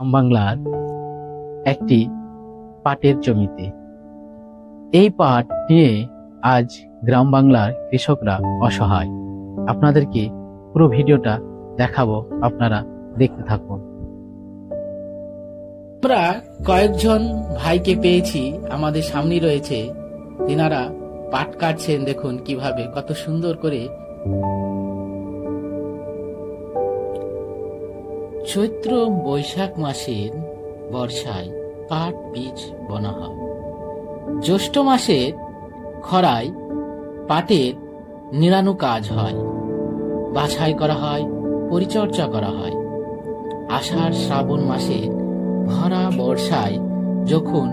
গ্রাম বাংলার একটি পাটের জমিতে। এই পাট নিয়ে আজ গ্রাম বাংলার কৃষকরা অসহায়। আপনাদেরকে পুরো ভিডিওটা দেখাবো, আপনারা দেখতে থাকুন। আমরা কয়েকজন ভাইকে পেয়েছি, আমাদের সামনে রয়েছে। তিনারা পাট কাটছেন, দেখুন কিভাবে, কত সুন্দর করে। চৈত্র বৈশাখ মাসের বর্ষায় পাট বীজ বোনা হয়। জ্যৈষ্ঠ মাসের খরায় পাটের নিড়ানো কাজ হয়, বাছাই করা হয়, পরিচর্যা করা হয়। আষাঢ় শ্রাবণ মাসে ভরা বর্ষায় যখন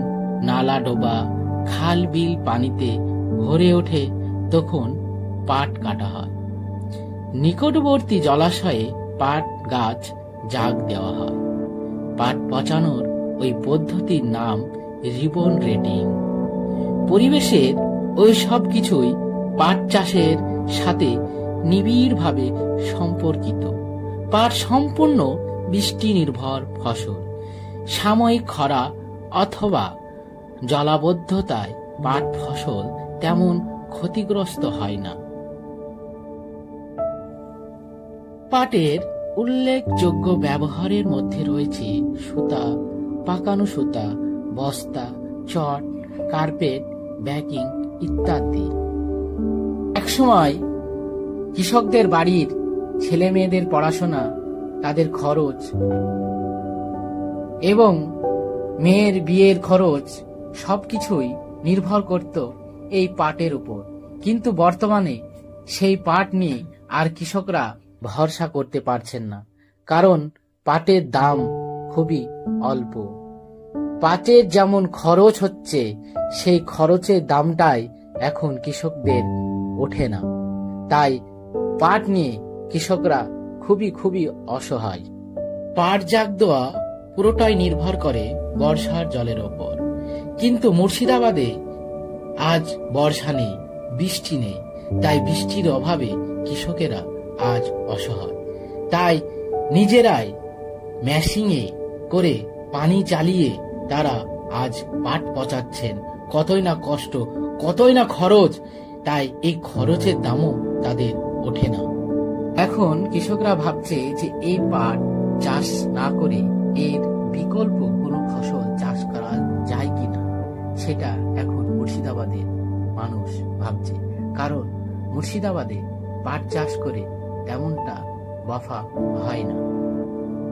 নালা ডোবা খাল বিল পানিতে ভরে ওঠে, তখন পাট কাটা হয়। নিকটবর্তী জলাশয়ে পাট গাছ জাগ দেওয়া হয়। পাট পচানোর ওই পদ্ধতির নাম রিবন রেটিং। পরিবেশের ওই সব কিছুই পাট চাষের সাথে নিবিড়ভাবে সম্পর্কিত। পাট সম্পূর্ণ বৃষ্টি নির্ভর ফসল। সাময়িক খরা অথবা জলাবদ্ধতায় পাট ফসল তেমন ক্ষতিগ্রস্ত হয় না। পাটের উল্লেখযোগ্য ব্যবহারের মধ্যে রয়েছে সুতা, পাকানো সুতা, বস্তা, চট, কার্পেট, ব্যাগিং ইত্যাদি। একসময় কৃষকদের বাড়ির ছেলে মেয়েদের পড়াশোনা, তাদের খরচ এবং মেয়ের বিয়ের খরচ সবকিছুই নির্ভর করত এই পাটের উপর। কিন্তু বর্তমানে সেই পাট নিয়ে আর কৃষকরা ভরসা করতে পারছেন না, কারণ পাটের দাম খুবই অল্প। পাটের যেমন খরচ হচ্ছে, সেই খরচের দামটাই এখন কৃষকদের ওঠে না। তাই পাট নিয়ে কৃষকরা খুবই অসহায়। পাট জাগ দেওয়া পুরোটাই নির্ভর করে বর্ষার জলের ওপর। কিন্তু মুর্শিদাবাদে আজ বর্ষা নেই, বৃষ্টি নেই। তাই বৃষ্টির অভাবে কৃষকেরা আজ অসহায়। তাই নিজেরাই মেশিনে করে পানি চালিয়ে তারা আজ পাট পচাচ্ছেন। কতই না কষ্ট, কতই না খরচ। তাই এই খরচের দামও তাদের ওঠে না। এখন কৃষকরা ভাবছে যে এই পাট চাষ না করে এর বিকল্প কোনো ফসল চাষ করা যায় কিনা, সেটা এখন মুর্শিদাবাদের মানুষ ভাবছে। কারণ মুর্শিদাবাদে পাট চাষ করে তেমনটা বাফা হয় না।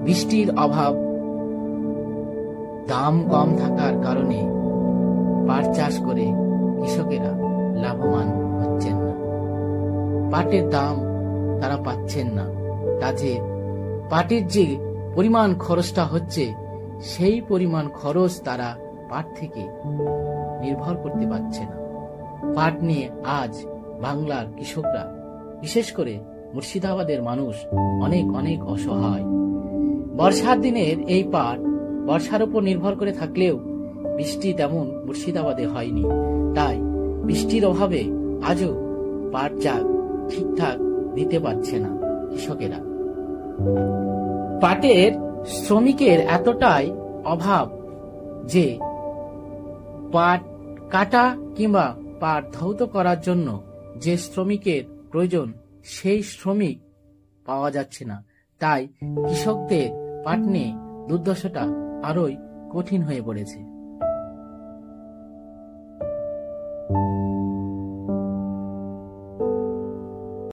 বৃষ্টির অভাব, দাম কম থাকার কারণে পাট চাষ করে কৃষকেরা লাভবান হচ্ছেন না। পাটের দাম তারা পাচ্ছেন না। তাতে পাটের যে পরিমাণ খরচটা হচ্ছে, সেই পরিমাণ খরচ তারা পাট থেকে নির্ভর করতে পারছে না। পাট নিয়ে আজ বাংলার কৃষকরা, বিশেষ করে মুর্শিদাবাদের মানুষ অনেক অসহায়। বর্ষার দিনের এই পাট বর্ষার উপর নির্ভর করে থাকলেও বৃষ্টি তেমন মুর্শিদাবাদে হয়নি। তাই বৃষ্টির অভাবে আজও পাট জাগ ঠিকঠাক দিতে পারছে না কৃষকেরা। পাটের শ্রমিকের এতটাই অভাব যে পাট কাটা কিংবা পাট ধৌত করার জন্য যে শ্রমিকের প্রয়োজন, সেই শ্রমিক পাওয়া যাচ্ছে না। তাই কৃষকদের পাট নিয়ে দুর্দশাটা আরোই কঠিন হয়ে পড়েছে।